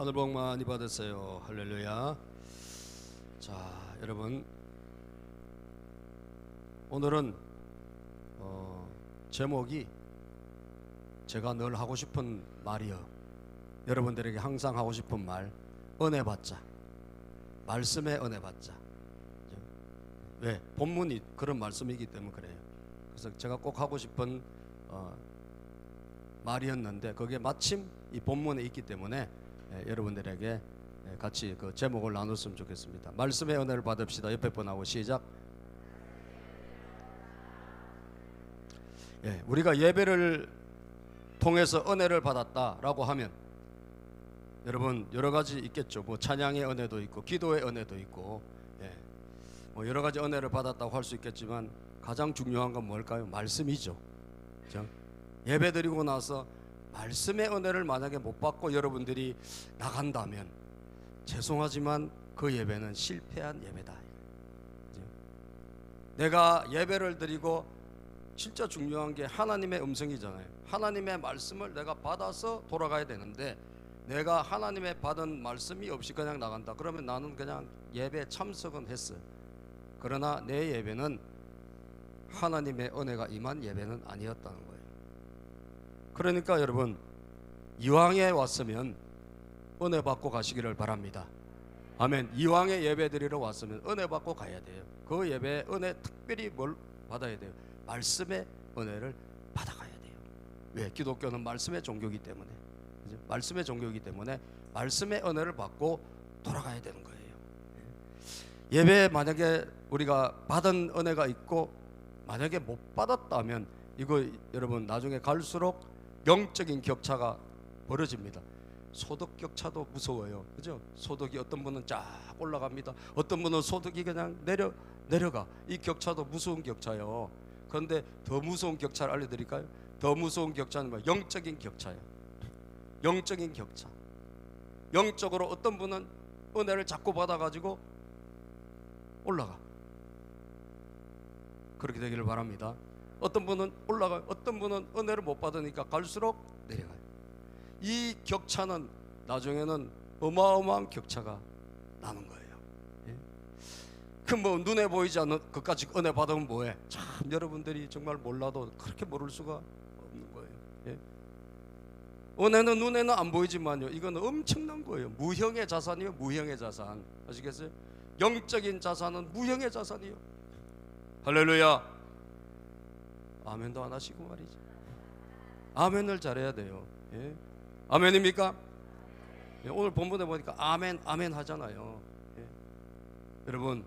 하늘 복 많이 받으세요. 할렐루야. 자, 여러분, 오늘은 제목이 제가 늘 하고 싶은 말이요, 여러분들에게 항상 하고 싶은 말, 은혜 받자. 말씀의 은혜 받자. 왜? 본문이 그런 말씀이기 때문에 그래요. 그래서 제가 꼭 하고 싶은 말이었는데 그게 마침 이 본문에 있기 때문에 여러분들에게 같이 그 제목을 나눴으면 좋겠습니다. 말씀의 은혜를 받읍시다. 옆에 분하고 시작. 우리가 예배를 통해서 은혜를 받았다라고 하면 여러분 여러 가지 있겠죠. 뭐 찬양의 은혜도 있고 기도의 은혜도 있고 뭐 여러 가지 은혜를 받았다고 할 수 있겠지만 가장 중요한 건 뭘까요? 말씀이죠. 그렇죠? 예배 드리고 나서 말씀의 은혜를 만약에 못 받고 여러분들이 나간다면 죄송하지만 그 예배는 실패한 예배다. 내가 예배를 드리고 진짜 중요한 게 하나님의 음성이잖아요. 하나님의 말씀을 내가 받아서 돌아가야 되는데 내가 하나님의 받은 말씀이 없이 그냥 나간다. 그러면 나는 그냥 예배 참석은 했어요. 그러나 내 예배는 하나님의 은혜가 임한 예배는 아니었다는 거예요. 그러니까 여러분, 이왕에 왔으면 은혜 받고 가시기를 바랍니다. 아멘. 이왕에 예배 드리러 왔으면 은혜 받고 가야 돼요. 그 예배의 은혜 특별히 뭘 받아야 돼요? 말씀의 은혜를 받아가야 돼요. 왜? 기독교는 말씀의 종교이기 때문에, 그죠? 말씀의 종교이기 때문에 말씀의 은혜를 받고 돌아가야 되는 거예요. 예배 만약에 우리가 받은 은혜가 있고 만약에 못 받았다면 이거 여러분 나중에 갈수록 영적인 격차가 벌어집니다. 소득 격차도 무서워요. 그죠? 소득이 어떤 분은 쫙 올라갑니다. 어떤 분은 소득이 그냥 내려가. 이 격차도 무서운 격차예요. 그런데 더 무서운 격차를 알려드릴까요? 더 무서운 격차는 뭐예요? 영적인 격차예요. 영적인 격차. 영적으로 어떤 분은 은혜를 자꾸 받아가지고 올라가. 그렇게 되기를 바랍니다. 어떤 분은 올라가요. 어떤 분은 은혜를 못 받으니까 갈수록 내려가요. 이 격차는 나중에는 어마어마한 격차가 나는 거예요. 그 뭐 눈에 보이지 않는 그까지 은혜 받으면 뭐해? 참 여러분들이 정말 몰라도 그렇게 모를 수가 없는 거예요. 은혜는 눈에는 안 보이지만요, 이건 엄청난 거예요. 무형의 자산이요, 무형의 자산. 아시겠어요? 영적인 자산은 무형의 자산이요. 할렐루야. 아멘도 안 하시고 말이죠. 아멘을 잘해야 돼요. 아멘입니까? 오늘 본문에 보니까 아멘 아멘 하잖아요. 여러분,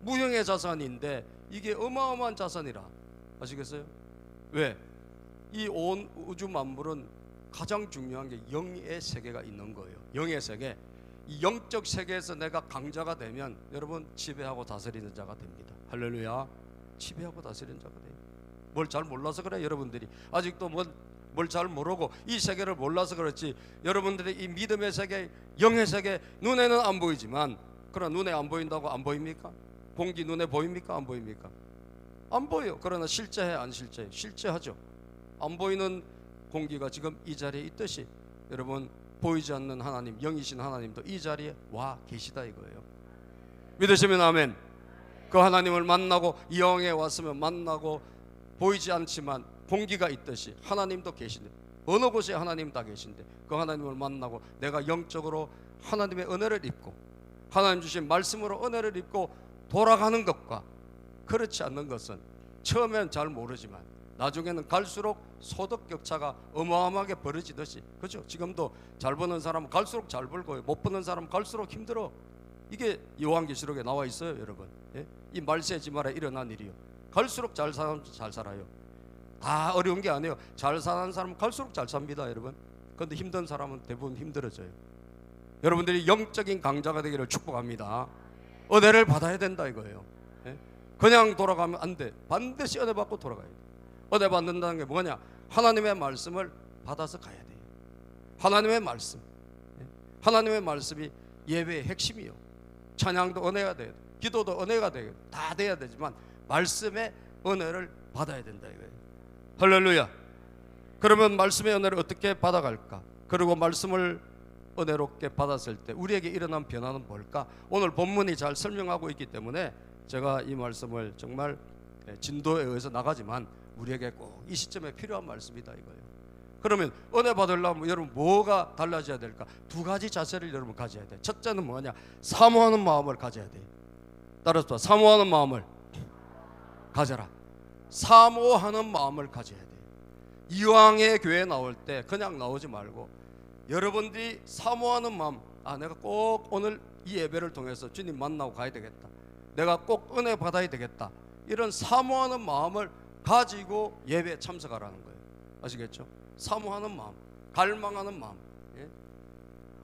무형의 자산인데 이게 어마어마한 자산이라. 아시겠어요? 왜? 이 온 우주 만물은 가장 중요한 게 영의 세계가 있는 거예요. 영의 세계. 이 영적 세계에서 내가 강자가 되면 여러분 지배하고 다스리는 자가 됩니다. 할렐루야. 지배하고 다스리는 자가 돼요. 뭘 잘 몰라서 그래. 여러분들이 아직도 뭘 잘 모르고 이 세계를 몰라서 그렇지. 여러분들이 이 믿음의 세계, 영의 세계 눈에는 안 보이지만, 그러나 눈에 안 보인다고 안 보입니까? 공기 눈에 보입니까? 안 보입니까? 안 보여요. 그러나 실제해 안 실제해? 실제하죠. 안 보이는 공기가 지금 이 자리에 있듯이 여러분 보이지 않는 하나님, 영이신 하나님도 이 자리에 와 계시다 이거예요. 믿으시면 아멘. 그 하나님을 만나고 이 영에 왔으면 만나고 보이지 않지만 공기가 있듯이 하나님도 계신데, 어느 곳에 하나님 다 계신데 그 하나님을 만나고 내가 영적으로 하나님의 은혜를 입고 하나님 주신 말씀으로 은혜를 입고 돌아가는 것과 그렇지 않는 것은 처음엔 잘 모르지만 나중에는 갈수록 소득 격차가 어마어마하게 벌어지듯이, 그렇죠? 지금도 잘 버는 사람은 갈수록 잘 벌고요, 못 버는 사람은 갈수록 힘들어. 이게 요한계시록에 나와 있어요, 여러분. 이 말세지말에 일어난 일이요. 갈수록 잘 사는 사람 잘 살아요. 다 어려운 게 아니에요. 잘 사는 사람은 갈수록 잘 삽니다, 여러분. 그런데 힘든 사람은 대부분 힘들어져요. 여러분들이 영적인 강자가 되기를 축복합니다. 은혜를 받아야 된다 이거예요. 그냥 돌아가면 안 돼. 반드시 은혜 받고 돌아가야 돼. 은혜 받는다는 게 뭐냐? 하나님의 말씀을 받아서 가야 돼요. 하나님의 말씀. 하나님의 말씀이 예배의 핵심이요. 찬양도 은혜가 돼요. 기도도 은혜가 돼요. 다 돼야 되지만 말씀의 은혜를 받아야 된다 이거예요. 할렐루야. 그러면 말씀의 은혜를 어떻게 받아갈까? 그리고 말씀을 은혜롭게 받았을 때 우리에게 일어난 변화는 뭘까? 오늘 본문이 잘 설명하고 있기 때문에 제가 이 말씀을 정말 진도에 의해서 나가지만 우리에게 꼭 이 시점에 필요한 말씀이다 이거예요. 그러면 은혜 받으려면 여러분 뭐가 달라져야 될까? 두 가지 자세를 여러분 가져야 돼. 첫째는 뭐냐? 사모하는 마음을 가져야 돼. 따라서 사모하는 마음을 가져라. 사모하는 마음을 가져야 돼. 이왕의 교회 나올 때 그냥 나오지 말고 여러분들이 사모하는 마음, 내가 꼭 오늘 이 예배를 통해서 주님 만나고 가야 되겠다, 내가 꼭 은혜 받아야 되겠다, 이런 사모하는 마음을 가지고 예배에 참석하라는 거예요. 아시겠죠? 사모하는 마음, 갈망하는 마음.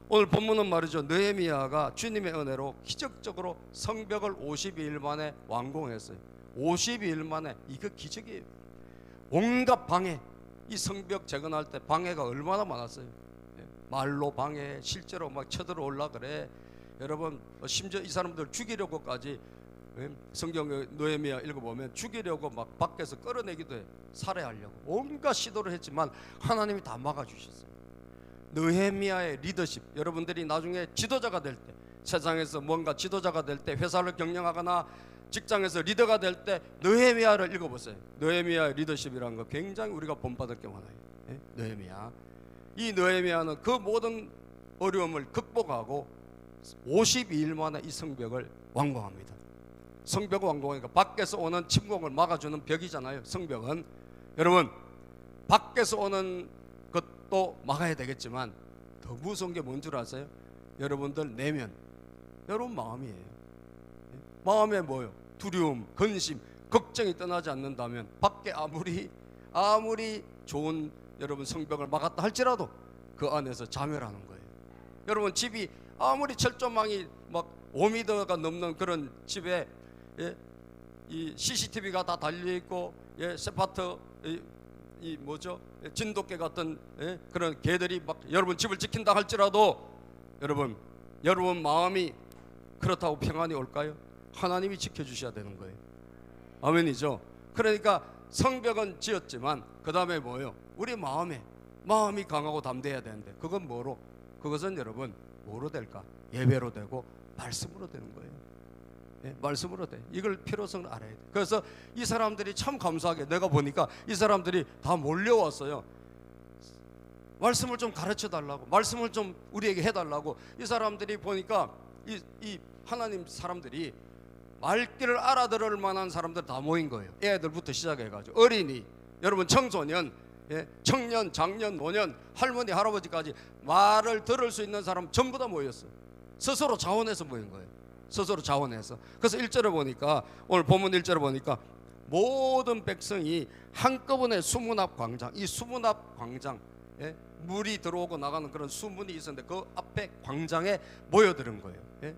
오늘 본문은 말이죠, 느헤미야가 주님의 은혜로 기적적으로 성벽을 52일 만에 완공했어요. 52일 만에. 이거 기적이에요. 온갖 방해, 이 성벽 재건할 때 방해가 얼마나 많았어요. 말로 방해, 실제로 막 쳐들어올라 그래. 여러분 심지어 이 사람들 죽이려고까지, 성경 느헤미야 읽어보면 죽이려고 막 밖에서 끌어내기도 해. 살해하려고 온갖 시도를 했지만 하나님이 다 막아주셨어요. 느헤미야의 리더십, 여러분들이 나중에 지도자가 될 때, 세상에서 뭔가 지도자가 될 때, 회사를 경영하거나 직장에서 리더가 될 때 느헤미야를 읽어보세요. 느헤미야의 리더십이라는 거 굉장히 우리가 본받을 게 많아요. 느헤미야, 이 느헤미야는 그 모든 어려움을 극복하고 52일 만에 이 성벽을 완공합니다. 성벽을 완공하니까 밖에서 오는 침공을 막아주는 벽이잖아요. 성벽은 여러분 밖에서 오는 것도 막아야 되겠지만 더 무서운 게 뭔 줄 아세요? 여러분들 내면, 여러분 마음이에요. 마음에 뭐요? 두려움, 근심, 걱정이 떠나지 않는다면 밖에 아무리 좋은 여러분 성벽을 막았다 할지라도 그 안에서 자멸하는 거예요. 여러분 집이 아무리 철조망이 막 5m가 넘는 그런 집에 이 CCTV가 다 달려있고 세파트 이 뭐죠? 진돗개 같은 그런 개들이 막 여러분 집을 지킨다 할지라도 여러분 마음이 그렇다고 평안이 올까요? 하나님이 지켜주셔야 되는 거예요. 아멘이죠. 그러니까 성벽은 지었지만 그 다음에 뭐예요? 우리 마음이 강하고 담대해야 되는데 그건 뭐로? 그것은 여러분 뭐로 될까? 예배로 되고 말씀으로 되는 거예요. 말씀으로 돼. 이걸 필요성을 알아야 돼. 그래서 이 사람들이 참 감사하게 내가 보니까 이 사람들이 다 몰려왔어요. 말씀을 좀 가르쳐 달라고, 말씀을 좀 우리에게 해달라고. 이 사람들이 보니까 이 하나님 사람들이 말귀를 알아들을 만한 사람들 다 모인 거예요. 애들부터 시작해가지고 어린이, 여러분 청소년, 청년, 장년, 노년, 할머니, 할아버지까지 말을 들을 수 있는 사람 전부 다 모였어요. 스스로 자원해서 모인 거예요. 스스로 자원해서. 그래서 1절에 보니까, 오늘 본문 1절에 보니까 모든 백성이 한꺼번에 수문 앞 광장, 이 수문 앞 광장, 물이 들어오고 나가는 그런 수문이 있었는데 그 앞에 광장에 모여드는 거예요.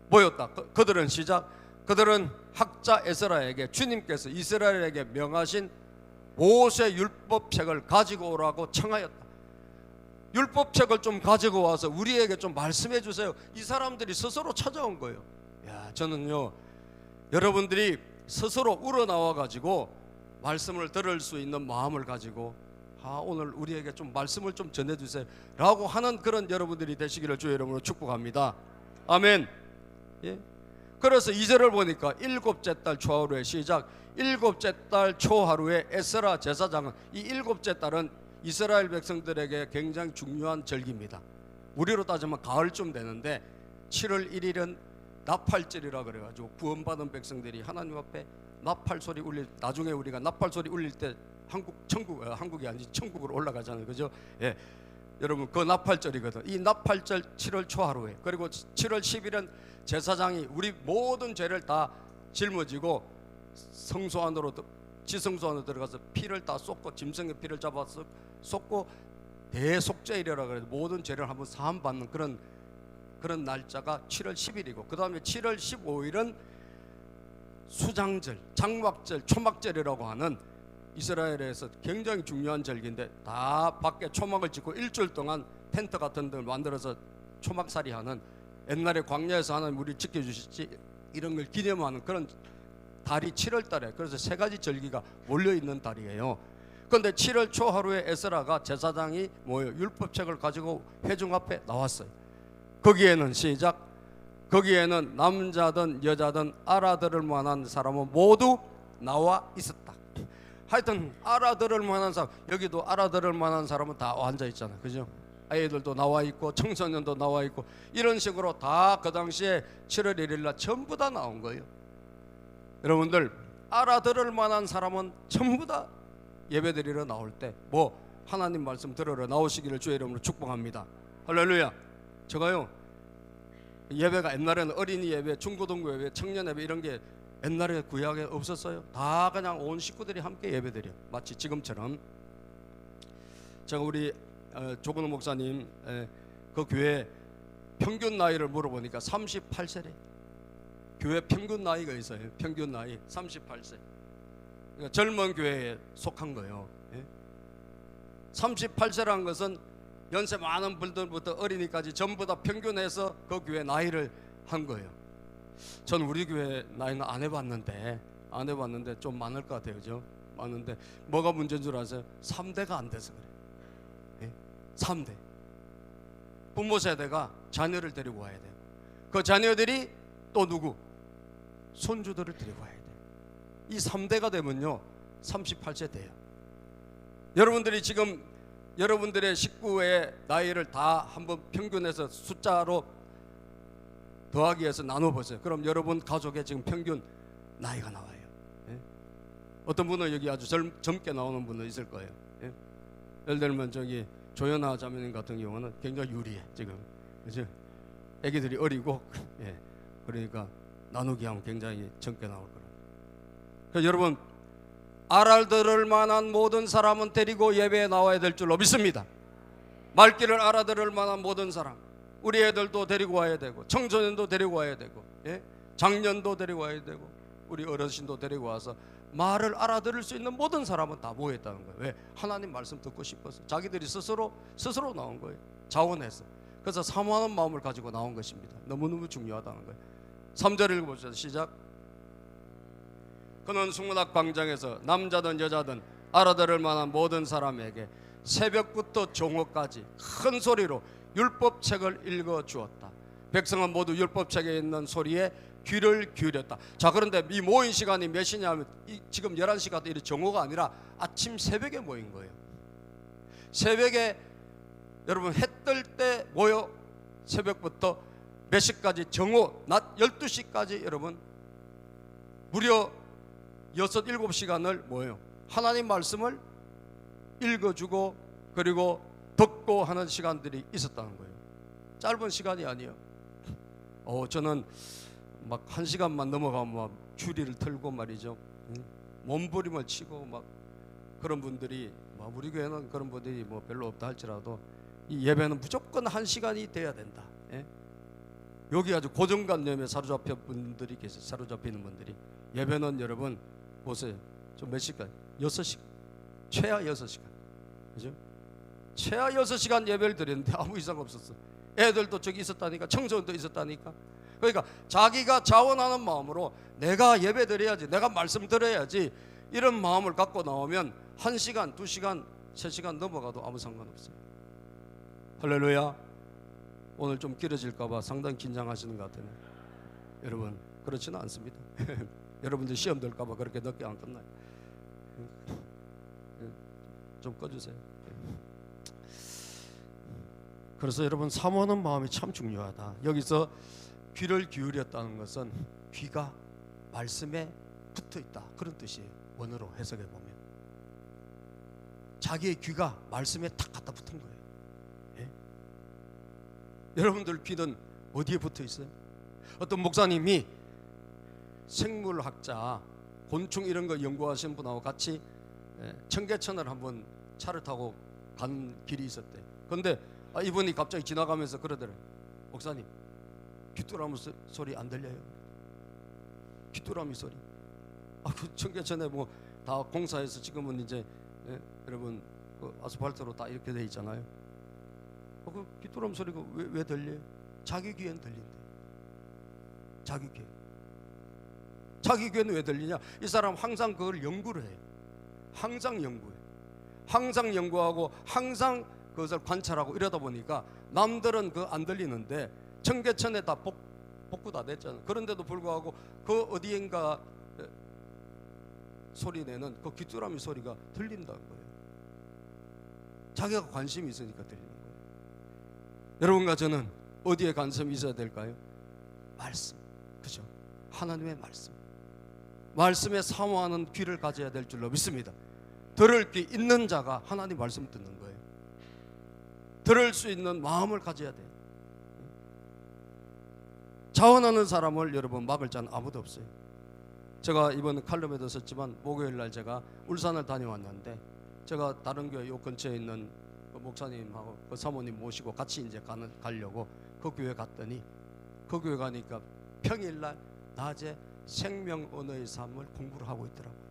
모였다. 그들은 그들은 학자 에스라에게 주님께서 이스라엘에게 명하신 모세 율법책을 가지고 오라고 청하였다. 율법책을 좀 가지고 와서 우리에게 좀 말씀해 주세요. 이 사람들이 스스로 찾아온 거예요. 저는요, 여러분들이 스스로 우러나와 가지고 말씀을 들을 수 있는 마음을 가지고 오늘 우리에게 좀 말씀을 좀 전해주세요 라고 하는 그런 여러분들이 되시기를 주의 이름으로 축복합니다. 아멘. 그래서 2절을 보니까 일곱째 달 초하루에 시작, 일곱째 달 초하루에 에스라 제사장은, 이 일곱째 달은 이스라엘 백성들에게 굉장히 중요한 절기입니다. 우리로 따지면 가을쯤 되는데 7월 1일은 나팔절이라 그래가지고 구원받은 백성들이 하나님 앞에 나팔 소리 울릴, 나중에 우리가 나팔 소리 울릴 때 한국이 아니지 천국으로 올라가잖아요, 그죠? 여러분 그 나팔절이거든. 이 나팔절 7월 초하루에, 그리고 7월 10일은 제사장이 우리 모든 죄를 다 짊어지고 성소 안으로, 지성소 안으로 들어가서 피를 다 쏟고, 짐승의 피를 잡아서 쏟고 대속죄일이라 그래서 모든 죄를 한번 사함 받는 그런 날짜가 7월 10일이고, 그 다음에 7월 15일은 수장절, 장막절, 초막절이라고 하는 이스라엘에서 굉장히 중요한 절기인데, 다 밖에 초막을 짓고 일주일 동안 텐트 같은 데 만들어서 초막살이 하는, 옛날에 광야에서 하나님 우리 지켜주시지 이런 걸 기념하는 그런 달이 7월 달에, 그래서 세 가지 절기가 몰려있는 달이에요. 그런데 7월 초하루에 에스라가 제사장이 모여 율법책을 가지고 회중 앞에 나왔어요. 거기에는 시작, 거기에는 남자든 여자든 알아들을 만한 사람은 모두 나와 있었다. 하여튼 알아들을 만한 사람, 여기도 알아들을 만한 사람은 다 앉아 있잖아요, 그죠? 아이들도 나와 있고 청소년도 나와 있고 이런 식으로 다 그 당시에 7월 1일 날 전부 다 나온 거예요. 여러분들, 알아들을 만한 사람은 전부 다 예배드리러 나올 때 뭐 하나님 말씀 들으러 나오시기를 주의 이름으로 축복합니다. 할렐루야. 제가요, 예배가 옛날에는 어린이 예배, 중고등부 예배, 청년 예배 이런 게 옛날에 구약에 없었어요. 다 그냥 온 식구들이 함께 예배드려. 마치 지금처럼. 제가 우리 조근호 목사님 그 교회 평균 나이를 물어보니까 38세래. 교회 평균 나이가 있어요. 평균 나이 38세. 그러니까 젊은 교회에 속한 거예요. 38세라는 것은 연세 많은 분들부터 어린이까지 전부 다 평균해서 그 교회 나이를 한 거예요. 저는 우리 교회 나이는 안 해봤는데 좀 많을 것 같아요, 그죠? 많은데 뭐가 문제인 줄 아세요? 3대가 안 돼서 그래요. 3대. 부모 세대가 자녀를 데리고 와야 돼요. 그 자녀들이 또 누구? 손주들을 데리고 와야 돼요. 이 3대가 되면요 38세 돼요. 여러분들이 지금 여러분들의 식구의 나이를 다 한번 평균해서 숫자로 더하기 위해서 나눠보세요. 그럼 여러분 가족의 지금 평균 나이가 나와요. 어떤 분은 여기 아주 젊게 나오는 분도 있을 거예요. 예를 들면 저기 조연아 자매님 같은 경우는 굉장히 유리해 지금, 그죠? 애기들이 어리고, 그러니까 나누기 하면 굉장히 젊게 나올 거라. 그래서 여러분, 알아들을 만한 모든 사람은 데리고 예배에 나와야 될 줄로 믿습니다. 말귀를 알아들을 만한 모든 사람, 우리 애들도 데리고 와야 되고, 청소년도 데리고 와야 되고, 장년도 데리고 와야 되고, 우리 어르신도 데리고 와서 말을 알아들을 수 있는 모든 사람은 다 모였다는 거예요. 왜? 하나님 말씀 듣고 싶어서. 자기들이 스스로 나온 거예요. 자원해서. 그래서 사모하는 마음을 가지고 나온 것입니다. 너무너무 중요하다는 거예요. 3절 읽어보시죠. 시작. 그는 수문학 광장에서 남자든 여자든 알아들을 만한 모든 사람에게 새벽부터 종호까지 큰 소리로 율법책을 읽어주었다. 백성은 모두 율법책에 있는 소리에 귀를 기울였다. 자, 그런데 이 모인 시간이 몇 시냐 하면 지금 11시가 이 정오가 아니라 아침 새벽에 모인 거예요. 새벽에 여러분 해 뜰 때 모여 새벽부터 몇 시까지 정오 낮 12시까지 여러분 무려 6, 7시간을 모여 하나님 말씀을 읽어주고 그리고 듣고 하는 시간들이 있었다는 거예요. 짧은 시간이 아니에요. 저는 막 1시간만 넘어가면 막 주리를 틀고 말이죠, 몸부림을 치고 막 그런 분들이, 우리 교회는 그런 분들이 뭐 별로 없다 할지라도 이 예배는 무조건 1시간이 돼야 된다. 여기 아주 고정관념에 사로잡혀 분들이 계세요. 사로잡히는 분들이. 예배는 여러분 보세요. 좀 몇 시간? 6시간. 최하 6시간. 그죠? 최하 6시간 예배를 드렸는데 아무 이상 없었어. 애들도 저기 있었다니까, 청소년도 있었다니까. 그러니까 자기가 자원하는 마음으로 내가 예배 드려야지, 내가 말씀 들어야지, 이런 마음을 갖고 나오면 1시간, 2시간, 3시간 넘어가도 아무 상관없어요. 할렐루야. 오늘 좀 길어질까봐 상당히 긴장하시는 것 같아요. 여러분, 그렇지는 않습니다. 여러분들 시험 들까봐 그렇게 늦게 안 끝나요. 좀 꺼주세요. 그래서 여러분, 사모하는 마음이 참 중요하다. 여기서 귀를 기울였다는 것은 귀가 말씀에 붙어 있다, 그런 뜻이에요. 원어로 해석해 보면 자기의 귀가 말씀에 탁 갖다 붙은 거예요. 여러분들 귀는 어디에 붙어 있어요? 어떤 목사님이 생물학자, 곤충 이런 거 연구하신 분하고 같이 청계천을 한번 차를 타고 간 길이 있었대. 그런데 이분이 갑자기 지나가면서 그러더래요. 목사님, 귀뚜라미 소리 안 들려요? 귀뚜라미 소리. 그 청계천에 뭐 다 공사해서 지금은 이제 여러분 그 아스팔트로 다 이렇게 돼 있잖아요. 그 귀뚜라미 소리가 왜 들려요? 자기 귀엔 들린대. 자기 귀. 자기 귀에는 왜 들리냐? 이 사람 항상 그걸 연구를 해요. 항상 연구해. 항상 연구하고 항상 그것을 관찰하고 이러다 보니까 남들은 그 안 들리는데 청계천에 다 복구 다 됐잖아요. 그런데도 불구하고 그 어디엔가 소리 내는 그 귀뚜라미 소리가 들린다는 거예요. 자기가 관심이 있으니까 들리는 거예요. 여러분과 저는 어디에 관심이 있어야 될까요? 말씀, 그죠? 하나님의 말씀, 말씀에 사모하는 귀를 가져야 될 줄로 믿습니다. 들을 귀 있는 자가 하나님 말씀 듣는 거예요. 들을 수 있는 마음을 가져야 돼요. 자원하는 사람을 여러분 막을 자는 아무도 없어요. 제가 이번 칼럼에도 썼지만 목요일 날 제가 울산을 다녀왔는데 제가 다른 교회 요 근처에 있는 그 목사님하고 그 사모님 모시고 같이 이제 가려고 그 교회 갔더니 그 교회 가니까 평일날 낮에 생명 언어의 삶을 공부를 하고 있더라고요.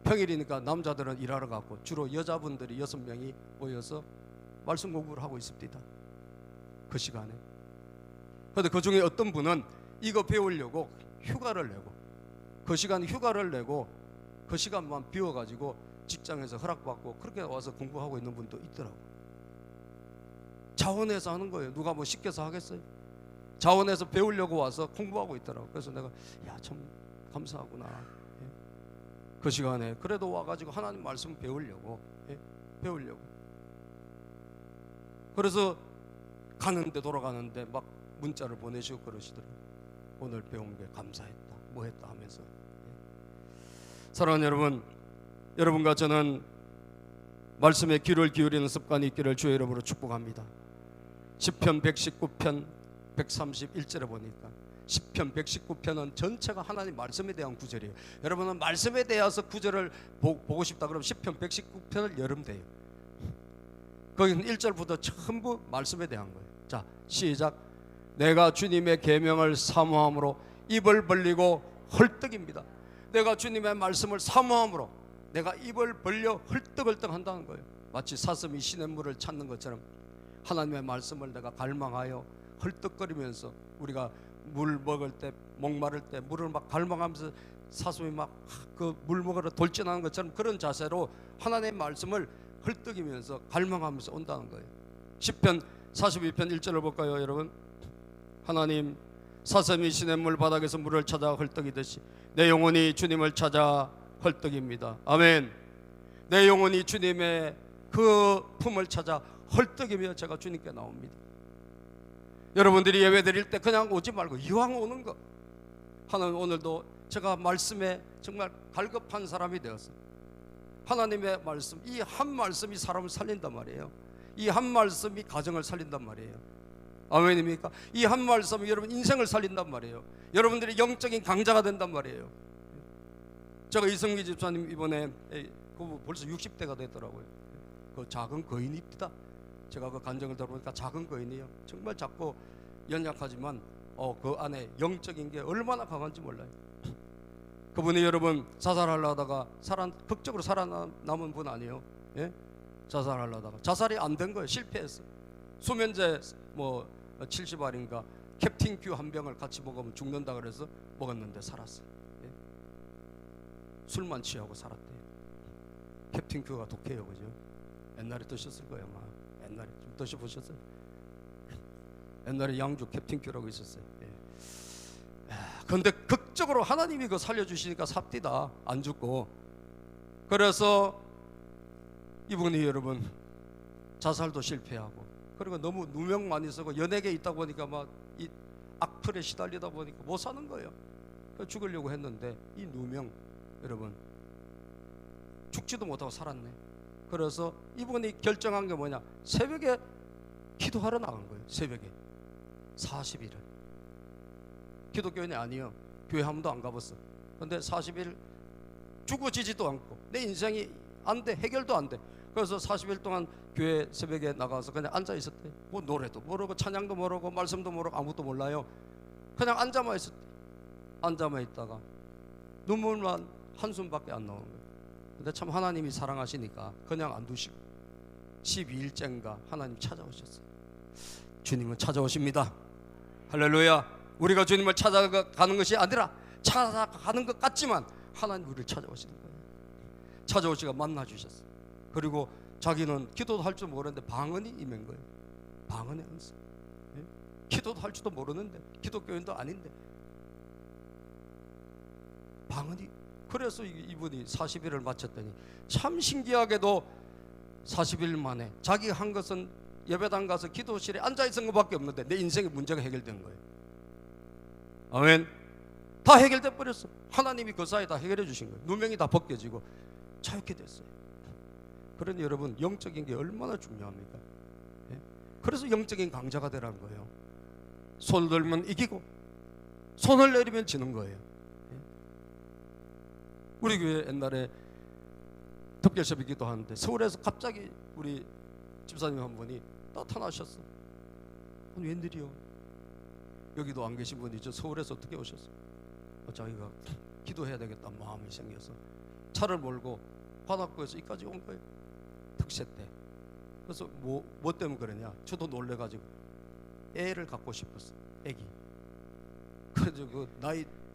평일이니까 남자들은 일하러 갔고 주로 여자분들이 6명이 모여서 말씀 공부를 하고 있습니다. 그 시간에. 그런데 그 중에 어떤 분은 이거 배우려고 휴가를 내고 그 시간 휴가를 내고 그 시간만 비워가지고 직장에서 허락받고 그렇게 와서 공부하고 있는 분도 있더라고요. 자원해서 하는 거예요. 누가 뭐 시켜서 하겠어요? 자원해서 배우려고 와서 공부하고 있더라고요. 그래서 내가 야, 참 감사하구나. 예. 그 시간에 그래도 와가지고 하나님 말씀 배우려고 배우려고. 그래서 가는데 돌아가는데 막 문자를 보내시고 그러시더라고요. 오늘 배운 게 감사했다, 뭐 했다 하면서. 사랑하는 여러분, 여러분과 저는 말씀에 귀를 기울이는 습관이 있기를 주의 이름으로 축복합니다. 시편 119편 131절에 보니까 시편 119편은 전체가 하나님 말씀에 대한 구절이에요. 여러분은 말씀에 대해서 구절을 보고 싶다 그러면 시편 119편을 열으면 돼요. 거기는 1절부터 전부 말씀에 대한 거예요. 자, 시작. 내가 주님의 계명을 사모함으로 입을 벌리고 헐떡입니다. 내가 주님의 말씀을 사모함으로 내가 입을 벌려 헐떡헐떡 한다는 거예요. 마치 사슴이 시냇물을 찾는 것처럼 하나님의 말씀을 내가 갈망하여 헐떡거리면서 우리가 물 먹을 때 목마를 때 물을 막 갈망하면서 사슴이 막 그 물 먹으러 돌진하는 것처럼 그런 자세로 하나님의 말씀을 헐떡이면서 갈망하면서 온다는 거예요. 시편 42편 1절을 볼까요, 여러분? 하나님, 사슴이 시냇물 바닥에서 물을 찾아 헐떡이듯이 내 영혼이 주님을 찾아 헐떡입니다. 아멘. 내 영혼이 주님의 그 품을 찾아 헐떡이며 제가 주님께 나옵니다. 여러분들이 예배 드릴 때 그냥 오지 말고 이왕 오는 거. 하나님, 오늘도 제가 말씀에 정말 갈급한 사람이 되었어요. 하나님의 말씀, 이 한 말씀이 사람을 살린단 말이에요. 이 한 말씀이 가정을 살린단 말이에요. 아멘입니까? 이 한 말씀이 여러분 인생을 살린단 말이에요. 여러분들이 영적인 강자가 된단 말이에요. 제가 이성기 집사님 이번에 벌써 60대가 됐더라고요. 그 작은 거인입니다. 제가 그 간증을 들어보니까 작은 거인이에요. 정말 작고 연약하지만 그 안에 영적인 게 얼마나 강한지 몰라요. 그분이 여러분 자살하려다가 극적으로 살아남은 분 아니에요. 예? 자살하려다가 자살이 안 된 거예요. 실패했어요. 수면제 뭐 70알인가 캡틴 큐 한 병을 같이 먹으면 죽는다 그래서 먹었는데 살았어요. 예? 술만 취하고 살았대요. 캡틴 큐가 독해요, 그죠? 옛날에 드셨을 거예요, 아마. 옛날에 좀 드셔보셨어요? 옛날에 양주 캡틴 큐라고 있었어요. 예. 그런데 극적으로 하나님이 그 살려주시니까 삽디다, 안 죽고. 그래서 이분이 여러분 자살도 실패하고, 그리고 너무 누명 많이 쓰고 연예계에 있다 보니까 막 이 악플에 시달리다 보니까 못 사는 거예요. 죽으려고 했는데 이 누명 여러분 죽지도 못하고 살았네. 그래서 이분이 결정한 게 뭐냐, 새벽에 기도하러 나간 거예요. 새벽에 40일을. 기독교인이 아니에요. 교회 한 번도 안 가봤어. 근데 40일 죽어지지도 않고 내 인생이 안 돼, 해결도 안 돼. 그래서 40일 동안 교회 새벽에 나가서 그냥 앉아 있었대. 뭐 노래도 모르고 찬양도 모르고 말씀도 모르고 아무것도 몰라요. 그냥 앉아만 있었대. 앉아만 있다가 눈물만 한숨밖에 안 나오는 거예요. 근데 참 하나님이 사랑하시니까 그냥 안 두시고 12일째인가 하나님 찾아오셨어요. 주님은 찾아오십니다. 할렐루야. 우리가 주님을 찾아가는 것이 아니라 찾아가는 것 같지만 하나님 우리를 찾아오시는 거예요. 찾아오시고 만나주셨어요. 그리고 자기는 기도도 할 줄 모르는데 방언이 임한 거예요. 방언의 은사. 예? 기도도 할 줄도 모르는데, 기독교인도 아닌데 방언이. 그래서 이분이 40일을 마쳤더니 참 신기하게도 40일 만에 자기 한 것은 예배당 가서 기도실에 앉아있은 것밖에 없는데 내 인생의 문제가 해결된 거예요. 아멘. 다 해결돼 버렸어. 하나님이 그 사이에 다 해결해 주신 거예요. 누명이 다 벗겨지고 자유케 됐어요. 그러니 여러분, 영적인 게 얼마나 중요합니까? 예? 그래서 영적인 강자가 되라는 거예요. 손을 들면 이기고 손을 내리면 지는 거예요. 예? 우리 교회 옛날에 특별시험이 기도하는데 서울에서 갑자기 우리 집사님 한 분이 나타나셨어. 웬일이요? 여기도 안 계신 분이죠. 서울에서 어떻게 오셨어? 자기가 기도해야 되겠다 마음이 생겨서 차를 몰고 관악구에서 여기까지 온 거예요. 특세 때. 그래서 뭐 때문에 그러냐? 저도 놀래가지고 애를 갖고 싶었어. 애기. 그래서 그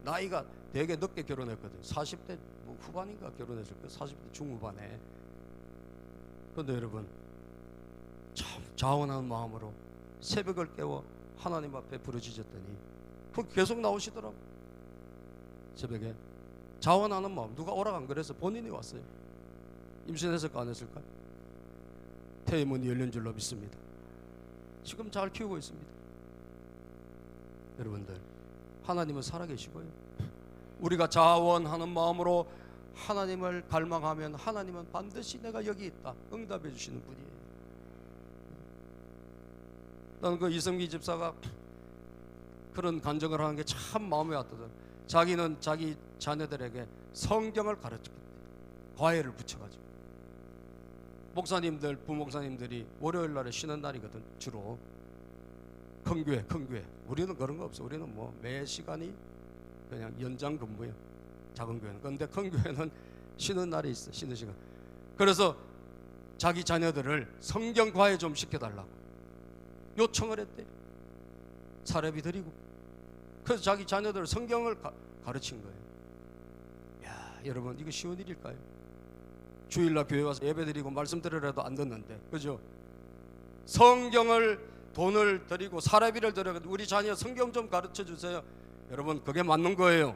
나이가 되게 늦게 결혼했거든. 40대 뭐 후반인가 결혼했을 거예요. 40대 중후반에. 그런데 여러분, 참 자원하는 마음으로 새벽을 깨워 하나님 앞에 부르짖었더니 그 계속 나오시더라고. 새벽에 자원하는 마음. 누가 오라고 안 그래서 본인이 왔어요. 임신했을까 안 했을까? 태의 문이 열린 줄로 믿습니다. 지금 잘 키우고 있습니다. 여러분들, 하나님은 살아계시고요. 우리가 자원하는 마음으로 하나님을 갈망하면 하나님은 반드시 내가 여기 있다 응답해 주시는 분이에요. 나는 그 이성기 집사가 그런 간증을 하는 게 참 마음에 왔거든. 자기는 자기 자녀들에게 성경을 가르쳤대. 과외를 붙여가지고. 목사님들, 부목사님들이 월요일 날에 쉬는 날이거든. 주로 큰 교회. 우리는 그런 거 없어. 우리는 뭐 매 시간이 그냥 연장 근무예요. 작은 교회는. 그런데 큰 교회는 쉬는 날이 있어. 쉬는 시간. 그래서 자기 자녀들을 성경 과외 좀 시켜달라고 요청을 했대. 사례비 드리고. 그래서 자기 자녀들 성경을 가르친 거예요. 야, 여러분, 이거 쉬운 일일까요? 주일날 교회 와서 예배 드리고 말씀 들으라도 안 듣는데, 그죠? 성경을 돈을 드리고 사례비를 드려가지고 우리 자녀 성경 좀 가르쳐 주세요. 여러분, 그게 맞는 거예요.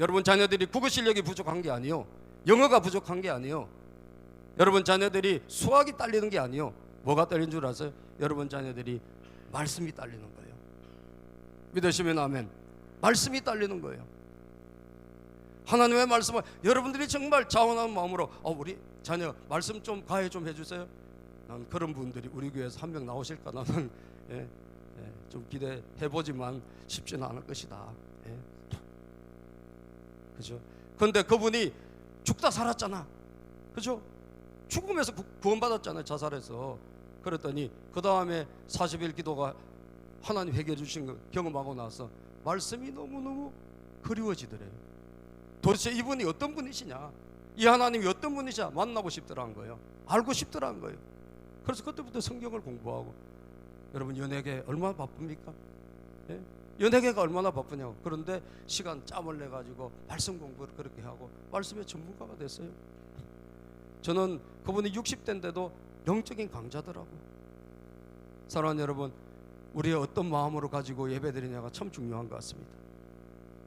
여러분 자녀들이 국어 실력이 부족한 게 아니요, 영어가 부족한 게 아니요, 여러분 자녀들이 수학이 딸리는 게 아니요. 뭐가 딸린 줄 아세요? 여러분 자녀들이 말씀이 딸리는 거예요. 믿으시면 아멘. 말씀이 딸리는 거예요. 하나님의 말씀을 여러분들이 정말 자원하는 마음으로 우리 자녀 말씀 좀 가해 좀 해주세요. 난 그런 분들이 우리 교회에서 한 명 나오실까 나는 좀 기대해보지만 쉽지는 않을 것이다. 그죠? 그런데 그분이 죽다 살았잖아. 그죠? 죽음에서 구원받았잖아요. 자살해서. 그랬더니 그 다음에 40일 기도가 하나님 회개해 주신 거 경험하고 나서 말씀이 너무너무 그리워지더래요. 도대체 이분이 어떤 분이시냐, 이 하나님이 어떤 분이시냐 만나고 싶더라는 거예요. 알고 싶더라는 거예요. 그래서 그때부터 성경을 공부하고. 여러분, 연예계 얼마나 바쁩니까? 예? 연예계가 얼마나 바쁘냐고. 그런데 시간 짬을 내가지고 말씀 공부를 그렇게 하고 말씀의 전문가가 됐어요. 저는 그분이 60대인데도 영적인 강자더라고요. 사랑하는 여러분, 우리의 어떤 마음으로 가지고 예배드리냐가 참 중요한 것 같습니다.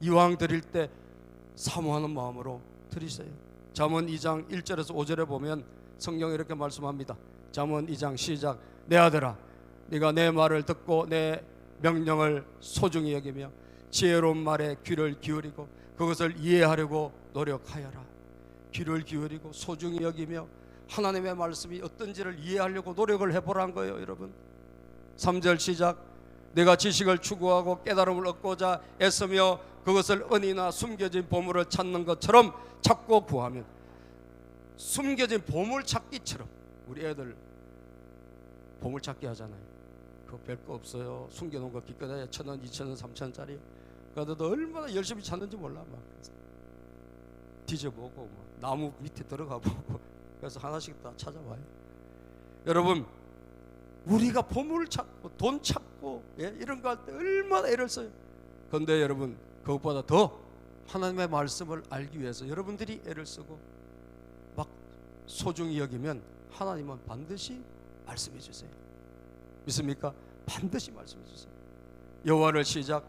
이왕 드릴 때 사모하는 마음으로 드리세요. 잠언 2장 1절에서 5절에 보면 성경이 이렇게 말씀합니다. 잠언 2장 시작. 내 아들아, 네가 내 말을 듣고 내 명령을 소중히 여기며 지혜로운 말에 귀를 기울이고 그것을 이해하려고 노력하여라. 귀를 기울이고 소중히 여기며 하나님의 말씀이 어떤지를 이해하려고 노력을 해보라는 거예요. 여러분, 3절 시작. 내가 지식을 추구하고 깨달음을 얻고자 애쓰며 그것을 은이나 숨겨진 보물을 찾는 것처럼 찾고 구하면, 숨겨진 보물 찾기처럼. 우리 애들 보물 찾기 하잖아요. 그거 별거 없어요. 숨겨놓은 거 기껏해야 1,000원, 2,000원, 3,000원짜리. 그래도 얼마나 열심히 찾는지 몰라. 막 뒤져보고 막 나무 밑에 들어가 보고 그래서 하나씩 다 찾아와요. 여러분, 우리가 보물 찾고 돈 찾고 이런 거 할 때 얼마나 애를 써요. 그런데 여러분, 그것보다 더 하나님의 말씀을 알기 위해서 여러분들이 애를 쓰고 막 소중히 여기면 하나님은 반드시 말씀해 주세요. 믿습니까? 반드시 말씀해 주세요. 여호와를 시작.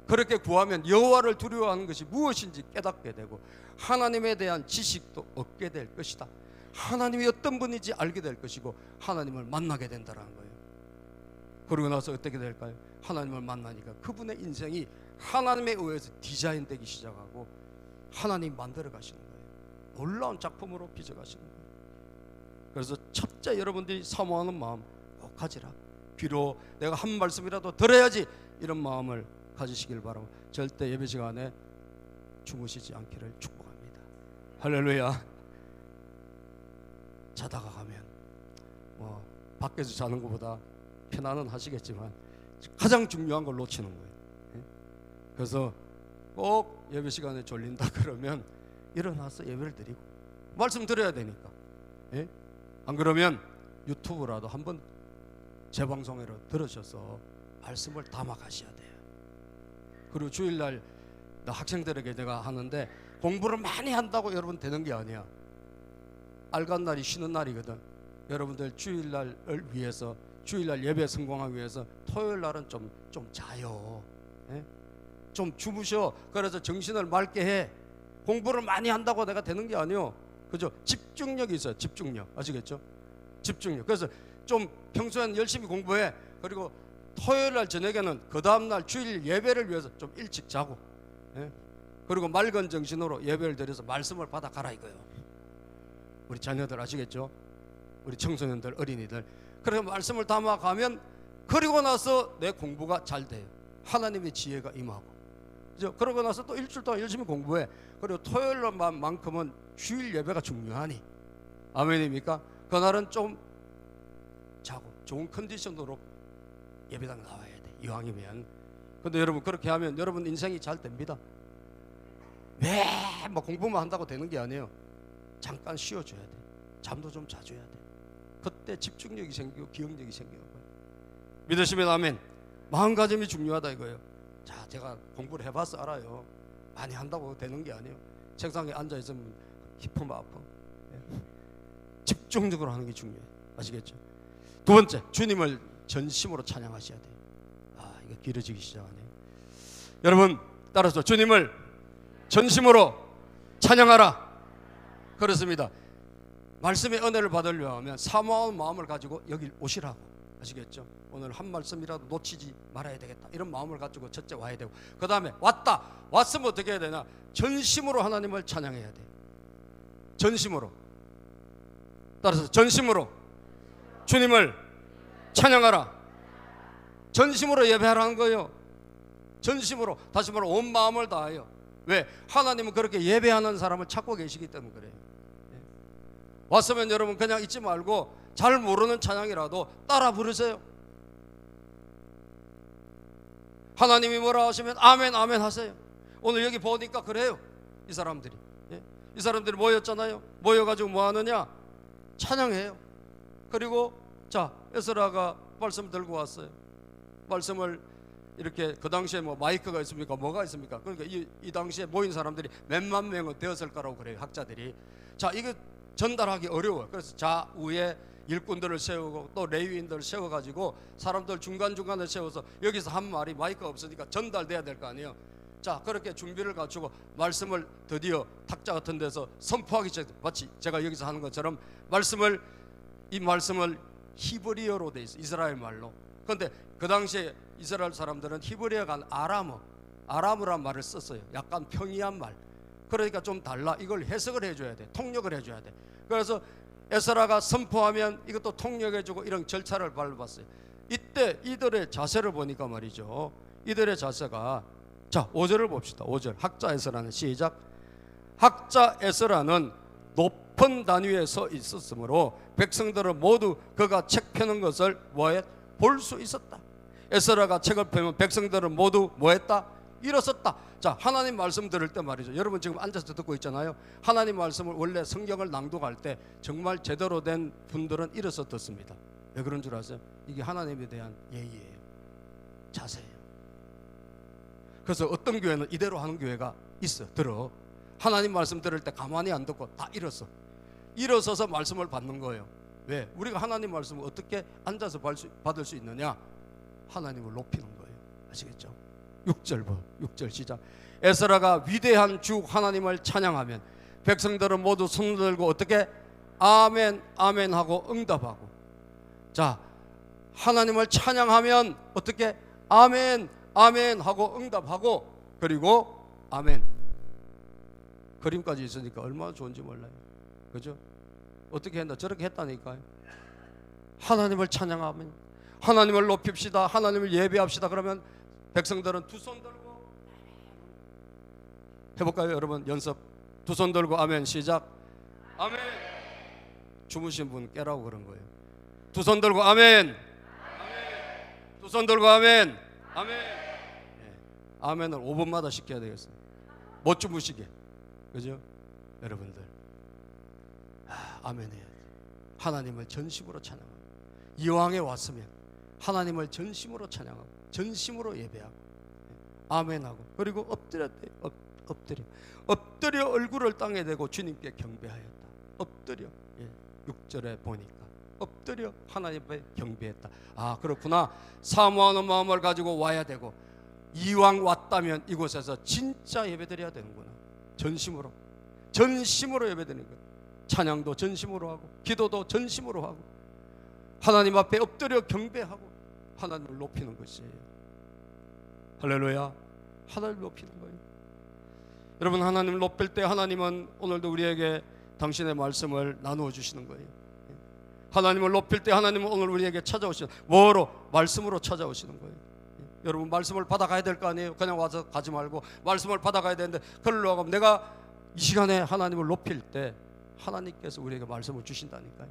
그렇게 구하면 여호와를 두려워하는 것이 무엇인지 깨닫게 되고 하나님에 대한 지식도 얻게 될 것이다. 하나님이 어떤 분인지 알게 될 것이고 하나님을 만나게 된다는 거예요. 그러고 나서 어떻게 될까요? 하나님을 만나니까 그분의 인생이 하나님에 의해서 디자인되기 시작하고 하나님 만들어 가시는 거예요. 놀라운 작품으로 빚어가시는 거예요. 그래서 첫째, 여러분들이 사모하는 마음 꼭 가지라. 비록 내가 한 말씀이라도 들어야지, 이런 마음을 가지시길 바라고, 절대 예배 시간에 주무시지 않기를 축복합니다. 할렐루야. 자다가 가면 뭐 밖에서 자는 것보다 편안은 하시겠지만 가장 중요한 걸 놓치는 거예요. 그래서 꼭 예배 시간에 졸린다 그러면 일어나서 예배를 드리고 말씀 드려야 되니까. 안 그러면 유튜브라도 한번 재방송으로 들으셔서 말씀을 담아 가셔야 돼요. 그리고 주일날 학생들에게 내가 하는데, 공부를 많이 한다고 여러분 되는 게 아니야. 알간 날이 쉬는 날이거든. 여러분들 주일날을 위해서, 주일날 예배 성공하기 위해서 토요일 날은 좀 자요. 좀 주무셔. 그래서 정신을 맑게 해. 공부를 많이 한다고 내가 되는 게 아니요. 그죠? 집중력이 있어요. 집중력. 아시겠죠? 집중력. 그래서 좀 평소에는 열심히 공부해. 그리고 토요일 날 저녁에는 그 다음날 주일 예배를 위해서 좀 일찍 자고, 그리고 맑은 정신으로 예배를 드려서 말씀을 받아가라 이거예요. 우리 자녀들 아시겠죠? 우리 청소년들, 어린이들. 그래서 말씀을 담아가면 그리고 나서 내 공부가 잘 돼요. 하나님의 지혜가 임하고. 그죠? 그러고 나서 또 일주일 동안 열심히 공부해. 그리고 토요일만큼은 주일 예배가 중요하니, 아멘입니까? 그날은 좀 자고 좋은 컨디션으로 예배당 나와야 돼, 이왕이면. 근데 여러분 그렇게 하면 여러분 인생이 잘 됩니다. 매일 뭐 공부만 한다고 되는 게 아니에요. 잠깐 쉬어줘야 돼. 잠도 좀 자줘야 돼. 그때 집중력이 생기고 기억력이 생기는 거예요. 믿으시면 아멘. 마음가짐이 중요하다 이거예요. 자, 제가 공부를 해봐서 알아요. 많이 한다고 되는 게 아니에요. 책상에 앉아있으면 깊으면 아파. 집중적으로 하는 게 중요해요. 아시겠죠? 두 번째, 주님을 전심으로 찬양하셔야 돼요. 이거 길어지기 시작하네요. 여러분 따라서 주님을 전심으로 찬양하라. 그렇습니다. 말씀의 은혜를 받으려 하면 사모하는 마음을 가지고 여기 오시라고. 아시겠죠? 오늘 한 말씀이라도 놓치지 말아야 되겠다, 이런 마음을 가지고 첫째 와야 되고, 그 다음에 왔으면 어떻게 해야 되나? 전심으로 하나님을 찬양해야 돼. 전심으로. 따라서 전심으로 주님을 찬양하라. 전심으로 예배하라는 거예요. 전심으로. 다시 말해 온 마음을 다하여. 왜? 하나님은 그렇게 예배하는 사람을 찾고 계시기 때문에 그래요. 왔으면 여러분 그냥 잊지 말고 잘 모르는 찬양이라도 따라 부르세요. 하나님이 뭐라 하시면 아멘 아멘 하세요. 오늘 여기 보니까 그래요. 이 사람들이 모였잖아요. 모여가지고 뭐 하느냐? 찬양해요. 그리고 자, 에스라가 말씀 들고 왔어요. 말씀을 이렇게, 그 당시에 뭐 마이크가 있습니까? 뭐가 있습니까? 그러니까 이 당시에 모인 사람들이 몇만 명은 되었을 거라고 그래요, 학자들이. 자, 이거 전달하기 어려워요. 그래서 좌우에 일꾼들을 세우고 또 레위인들을 세워가지고 사람들 중간중간에 세워서 여기서 한 말이 마이크가 없으니까 전달돼야 될 거 아니에요. 자, 그렇게 준비를 갖추고 말씀을 드디어 탁자 같은 데서 선포하기 시작. 마치 제가 여기서 하는 것처럼 이 말씀을 히브리어로 돼 있어, 이스라엘 말로. 그런데 그 당시에 이스라엘 사람들은 히브리어가 아람어란 말을 썼어요. 약간 평이한 말. 그러니까 좀 달라. 이걸 해석을 해줘야 돼. 통역을 해줘야 돼. 그래서 에스라가 선포하면 이것도 통역해주고 이런 절차를 밟았어요. 이때 이들의 자세를 보니까 말이죠. 이들의 자세가, 자, 5절을 봅시다. 5절. 학자 에스라는 시작. 학자 에스라는 높은 단위에 서 있었으므로 백성들은 모두 그가 책 펴는 것을 뭐해? 볼 수 있었다. 에스라가 책을 펴면 백성들은 모두 뭐했다? 일어섰다. 자, 하나님 말씀 들을 때 말이죠. 여러분 지금 앉아서 듣고 있잖아요. 하나님 말씀을 원래 성경을 낭독할 때 정말 제대로 된 분들은 일어서 듣습니다. 왜 그런 줄 아세요? 이게 하나님에 대한 예의예요. 자세예요. 그래서 어떤 교회는 이대로 하는 교회가 있어. 들어. 하나님 말씀 들을 때 가만히 안 듣고 다 일어서. 일어서서 말씀을 받는 거예요. 왜? 우리가 하나님 말씀을 어떻게 앉아서 받을 수 있느냐? 하나님을 높이는 거예요. 아시겠죠? 6절 시작. 에스라가 위대한 주 하나님을 찬양하면 백성들은 모두 손을 들고 어떻게? 아멘 아멘 하고 응답하고. 자, 하나님을 찬양하면 어떻게? 아멘 아멘 하고 응답하고, 그리고 아멘. 그림까지 있으니까 얼마나 좋은지 몰라요. 그죠? 어떻게 했나? 저렇게 했다니까요. 하나님을 찬양하면, 하나님을 높입시다, 하나님을 예배합시다. 그러면 백성들은 두 손 들고 해볼까요? 여러분 연습. 두 손 들고 아멘 시작. 아멘. 주무신 분 깨라고 그런 거예요. 두 손 들고 아멘. 아멘. 두 손 들고 아멘. 아멘. 네. 아멘을 5분마다 시켜야 되겠어요. 못 주무시게. 그죠? 여러분들 아멘 해야 돼. 하나님을 전심으로 찬양하고, 이왕에 왔으면 하나님을 전심으로 찬양하고 전심으로 예배하고 아멘하고, 그리고 엎드려 얼굴을 땅에 대고 주님께 경배하였다. 엎드려. 6절에 보니까 엎드려 하나님께 경배했다. 아, 그렇구나. 사모하는 마음을 가지고 와야 되고, 이왕 왔다면 이곳에서 진짜 예배드려야 되는구나. 전심으로 예배드리는 거예요. 찬양도 전심으로 하고, 기도도 전심으로 하고, 하나님 앞에 엎드려 경배하고 하나님을 높이는 것이에요. 할렐루야. 하나님을 높이는 거예요. 여러분, 하나님을 높일 때 하나님은 오늘도 우리에게 당신의 말씀을 나누어 주시는 거예요. 하나님을 높일 때 하나님은 오늘 우리에게 찾아오시는, 뭐로? 말씀으로 찾아오시는 거예요. 여러분, 말씀을 받아가야 될 거 아니에요? 그냥 와서 가지 말고 말씀을 받아가야 되는데, 그러려고 하면 내가 이 시간에 하나님을 높일 때 하나님께서 우리에게 말씀을 주신다니까요.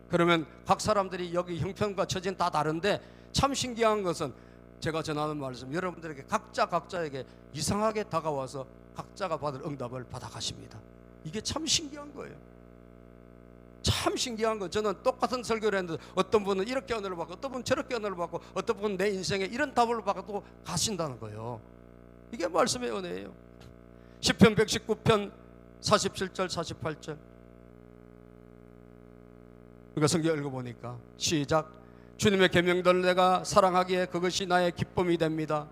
그러면 각 사람들이 여기 형편과 처지는 다 다른데, 참 신기한 것은 제가 전하는 말씀 여러분들에게 각자에게 이상하게 다가와서 각자가 받을 응답을 받아가십니다. 이게 참 신기한 거예요. 참 신기한 거. 저는 똑같은 설교를 했는데 어떤 분은 이렇게 은혜를 받고, 어떤 분은 저렇게 은혜를 받고, 어떤 분은 내 인생에 이런 답을 받고 가신다는 거예요. 이게 말씀의 은혜예요. 시편 119편 47절 48절 우리가 성경 읽어보니까 시작. 주님의 계명들 내가 사랑하기에 그것이 나의 기쁨이 됩니다.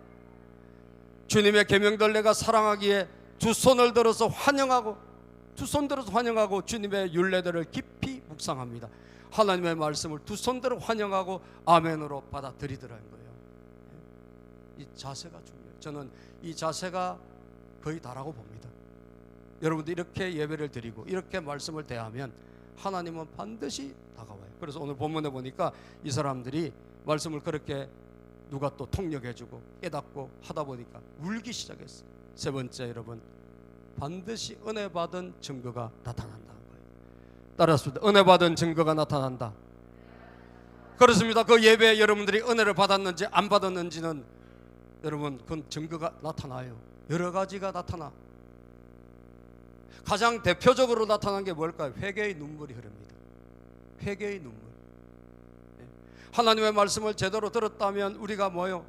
주님의 계명들 내가 사랑하기에 두 손을 들어서 환영하고, 주님의 율례들을 깊이 묵상합니다. 하나님의 말씀을 두 손 들어 환영하고 아멘으로 받아들이더라는 거예요. 이 자세가 중요해요. 저는 이 자세가 거의 다라고 봅니다. 여러분들 이렇게 예배를 드리고 이렇게 말씀을 대하면 하나님은 반드시 다가와요. 그래서 오늘 본문에 보니까 이 사람들이 말씀을 그렇게 누가 또 통역해주고 깨닫고 하다 보니까 울기 시작했어요. 세 번째, 여러분, 반드시 은혜 받은 증거가 나타난다는 거예요. 따라서 은혜 받은 증거가 나타난다. 그렇습니다. 그 예배에 여러분들이 은혜를 받았는지 안 받았는지는 여러분 그 증거가 나타나요. 여러 가지가 나타나. 가장 대표적으로 나타난 게 뭘까요? 회개의 눈물이 흐릅니다. 회개의 눈물. 하나님의 말씀을 제대로 들었다면 우리가 뭐요?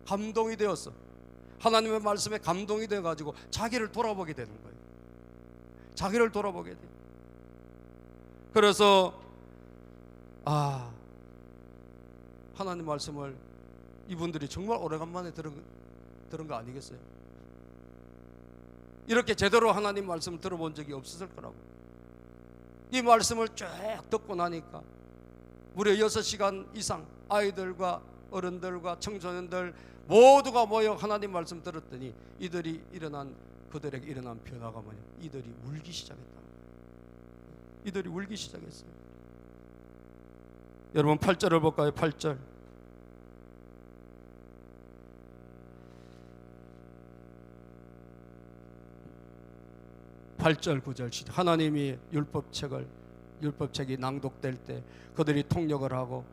감동이 되었어. 하나님의 말씀에 감동이 되어가지고 자기를 돌아보게 되는 거예요. 자기를 돌아보게 돼요. 그래서 하나님 말씀을 이분들이 정말 오래간만에 들은 거 아니겠어요? 이렇게 제대로 하나님 말씀을 들어본 적이 없었을 거라고. 이 말씀을 쭉 듣고 나니까 무려 6시간 이상 아이들과 어른들과 청소년들 모두가 모여 하나님 말씀 들었더니 그들에게 일어난 변화가 뭐냐? 이들이 울기 시작했다. 이들이 울기 시작했어요. 여러분 8절을 볼까요? 8절. (8절) 9절 시작. 하나님이 율법책이 낭독될 때 그들이 통역을 하고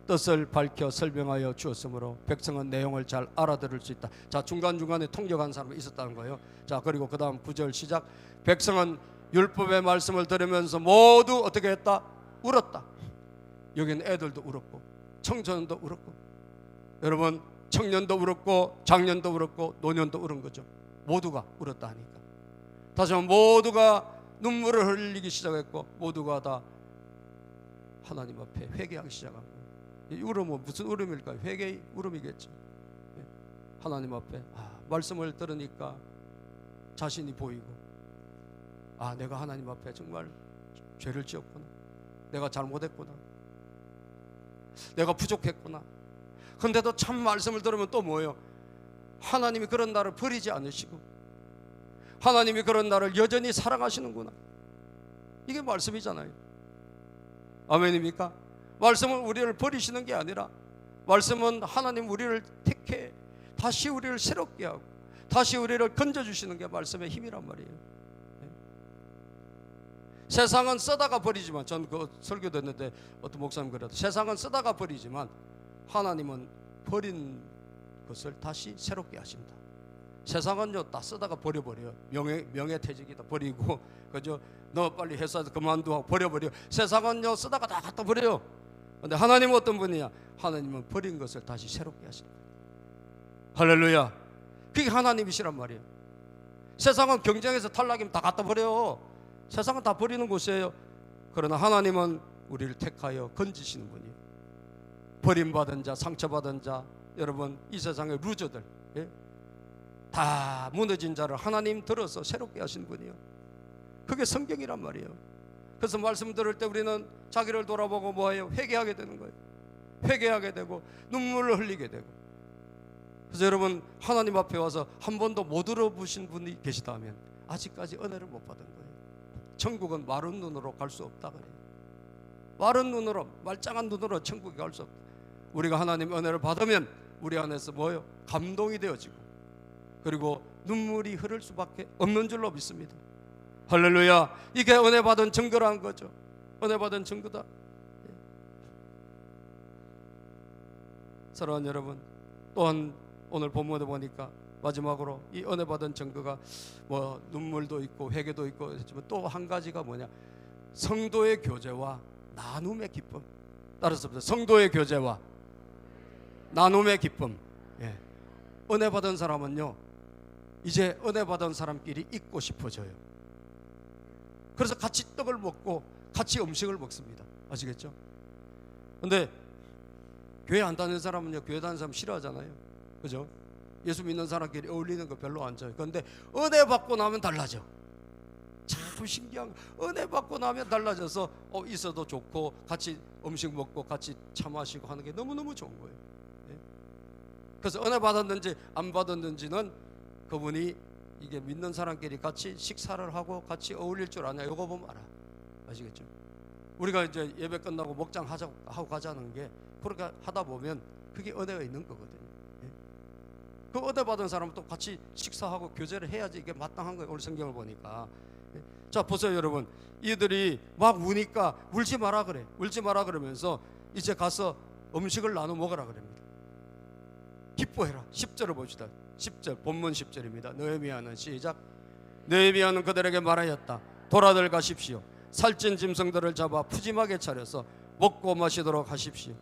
뜻을 밝혀 설명하여 주었으므로 백성은 내용을 잘 알아들을 수 있다. 자, 중간중간에 통역한 사람이 있었다는 거예요. 자, 그리고 그 다음 9절 시작. 백성은 율법의 말씀을 들으면서 모두 어떻게 했다? 울었다. 여기는 애들도 울었고 청소년도 울었고, 여러분 청년도 울었고 장년도 울었고 노년도 울은 거죠. 모두가 울었다 하니까 다시 한번 모두가 눈물을 흘리기 시작했고 모두가 다 하나님 앞에 회개하기 시작한 거예요. 이 울음은 무슨 울음일까요? 회개의 울음이겠죠. 하나님 앞에 말씀을 들으니까 자신이 보이고, 내가 하나님 앞에 정말 죄를 지었구나, 내가 잘못했구나, 내가 부족했구나. 근데도 참 말씀을 들으면 또 뭐예요? 하나님이 그런 나를 버리지 않으시고 하나님이 그런 나를 여전히 사랑하시는구나. 이게 말씀이잖아요. 아멘입니까? 말씀은 우리를 버리시는 게 아니라, 말씀은 하나님 우리를 택해 다시 우리를 새롭게 하고 다시 우리를 건져주시는 게 말씀의 힘이란 말이에요. 세상은 쓰다가 버리지만, 전 그 설교 듣는데 어떤 목사님 그래도 세상은 쓰다가 버리지만 하나님은 버린 것을 다시 새롭게 하신다. 세상은요 다 쓰다가 버려버려요. 명예퇴직이다 버리고, 그죠? 너 빨리 회사 그만두고 버려버려. 세상은요 쓰다가 다 갖다 버려요. 근데 하나님은 어떤 분이냐? 하나님은 버린 것을 다시 새롭게 하신다. 할렐루야. 그게 하나님이시란 말이에요. 세상은 경쟁에서 탈락이면 다 갖다 버려요. 세상은 다 버리는 곳이에요. 그러나 하나님은 우리를 택하여 건지시는 분이에요. 버림받은 자, 상처받은 자, 여러분 이 세상의 루저들, 다 무너진 자를 하나님 들어서 새롭게 하신 분이에요. 그게 성경이란 말이에요. 그래서 말씀 들을 때 우리는 자기를 돌아보고 뭐예요? 회개하게 되는 거예요. 회개하게 되고 눈물을 흘리게 되고. 그래서 여러분 하나님 앞에 와서 한 번도 못 들어보신 분이 계시다면 아직까지 은혜를 못 받은 거예요. 천국은 마른 눈으로 갈 수 없다 그래요. 마른 눈으로, 말짱한 눈으로 천국에 갈 수 없다. 우리가 하나님 은혜를 받으면 우리 안에서 뭐예요? 감동이 되어지고, 그리고 눈물이 흐를 수밖에 없는 줄로 믿습니다. 할렐루야. 이게 은혜 받은 증거라는 거죠. 은혜 받은 증거다. 사랑하는 여러분, 또한 오늘 본문에 보니까 마지막으로 이 은혜 받은 증거가 뭐 눈물도 있고 회개도 있고 했지만 또 한 가지가 뭐냐? 성도의 교제와 나눔의 기쁨. 따라서 성도의 교제와 나눔의 기쁨. 은혜 받은 사람은요 이제 은혜 받은 사람끼리 있고 싶어져요. 그래서 같이 떡을 먹고 같이 음식을 먹습니다. 아시겠죠? 근데 교회 안 다니는 사람은요 교회 다니는 사람 싫어하잖아요. 그죠? 예수 믿는 사람끼리 어울리는 거 별로 안 좋아요. 그런데 은혜 받고 나면 달라져. 참 신기한 거. 은혜 받고 나면 달라져서 있어도 좋고 같이 음식 먹고 같이 차 마시고 하는 게 너무너무 좋은 거예요. 그래서 은혜 받았는지 안 받았는지는 그분이 이게 믿는 사람끼리 같이 식사를 하고 같이 어울릴 줄 아냐, 이거 보면 알아. 아시겠죠? 우리가 이제 예배 끝나고 목장 하고 가자는 게 그렇게 하다 보면 그게 은혜가 있는 거거든요. 그 은혜 받은 사람은 또 같이 식사하고 교제를 해야지 이게 마땅한 거예요. 오늘 성경을 보니까. 자 보세요 여러분, 이들이 막 우니까 울지 마라 그래. 울지 마라 그러면서 이제 가서 음식을 나눠 먹으라 그럽니다. 기뻐해라. 10절을 봅시다. 10절 본문 10절입니다. 느헤미야는 시작. 느헤미야는 그들에게 말하였다. 돌아들 가십시오. 살찐 짐승들을 잡아 푸짐하게 차려서 먹고 마시도록 하십시오.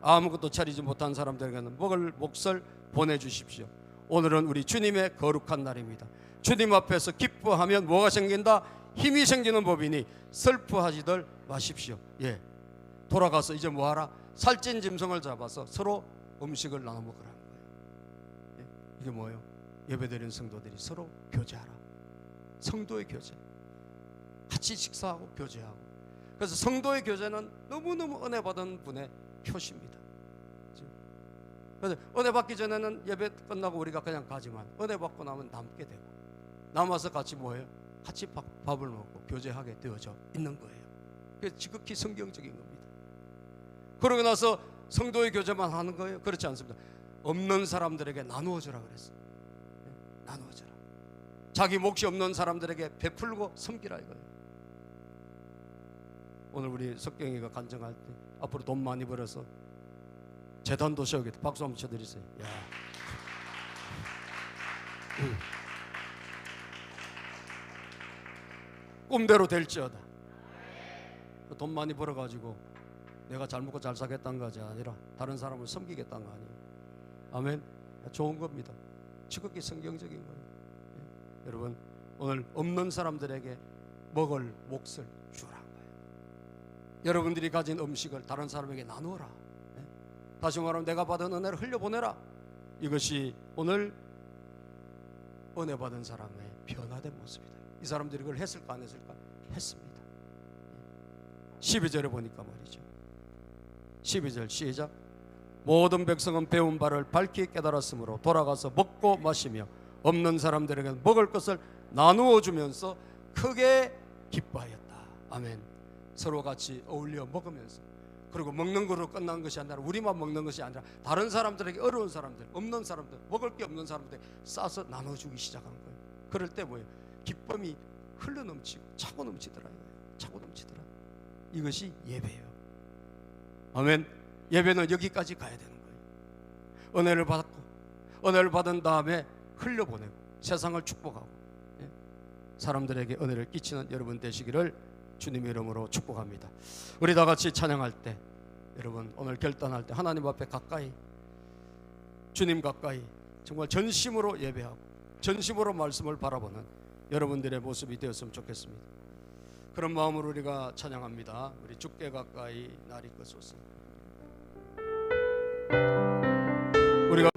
아무것도 차리지 못한 사람들에게는 먹을 몫을 보내주십시오. 오늘은 우리 주님의 거룩한 날입니다. 주님 앞에서 기뻐하면 뭐가 생긴다? 힘이 생기는 법이니 슬퍼하지들 마십시오. 돌아가서 이제 뭐하라? 살찐 짐승을 잡아서 서로 음식을 나눠 먹으라는 거예요. 이게 뭐예요? 예배드리는 성도들이 서로 교제하라. 성도의 교제, 같이 식사하고 교제하고. 그래서 성도의 교제는 너무너무 은혜 받은 분의 표시입니다. 그래서 은혜 받기 전에는 예배 끝나고 우리가 그냥 가지만 은혜 받고 나면 남게 되고, 남아서 같이 뭐예요? 같이 밥을 먹고 교제하게 되어져 있는 거예요. 그게 지극히 성경적인 겁니다. 그러고 나서 성도의 교제만 하는 거예요? 그렇지 않습니다. 없는 사람들에게 나누어주라 그랬어요. 나누어주라. 자기 몫이 없는 사람들에게 베풀고 섬기라 이거예요. 오늘 우리 석경이가 간증할 때 앞으로 돈 많이 벌어서 재단도 세우겠다. 박수 한번 쳐드리세요. 야. 꿈대로 될지어다. 돈 많이 벌어가지고 내가 잘 먹고 잘 살겠다는 것이 아니라 다른 사람을 섬기겠다는 거 아니에요. 아멘. 좋은 겁니다. 지극히 성경적인 거예요. 여러분 오늘 없는 사람들에게 먹을 몫을 주라는 거예요. 여러분들이 가진 음식을 다른 사람에게 나누어라. 다시 말하면 내가 받은 은혜를 흘려보내라. 이것이 오늘 은혜 받은 사람의 변화된 모습이다. 이 사람들이 그걸 했을까 안 했을까? 했습니다. 12절에 보니까 말이죠. 12절 시작. 모든 백성은 배운 바를 밝히 깨달았으므로 돌아가서 먹고 마시며 없는 사람들에게 먹을 것을 나누어 주면서 크게 기뻐하였다. 아멘. 서로 같이 어울려 먹으면서, 그리고 먹는 거로 끝난 것이 아니라 우리만 먹는 것이 아니라 다른 사람들에게, 어려운 사람들, 없는 사람들, 먹을 게 없는 사람들에게 싸서 나눠주기 시작한 거예요. 그럴 때 뭐예요? 기쁨이 흘러넘치고 차고 넘치더라. 차고 넘치더라. 이것이 예배예요. 아멘. 예배는 여기까지 가야 되는 거예요. 은혜를 받았고, 은혜를 받은 다음에 흘려보내고 세상을 축복하고 사람들에게 은혜를 끼치는 여러분 되시기를 주님의 이름으로 축복합니다. 우리 다 같이 찬양할 때, 여러분 오늘 결단할 때 하나님 앞에 가까이, 주님 가까이 정말 전심으로 예배하고 전심으로 말씀을 바라보는 여러분들의 모습이 되었으면 좋겠습니다. 그런 마음으로 우리가 찬양합니다. 우리 주께 가까이 날 이끄소서. 우리가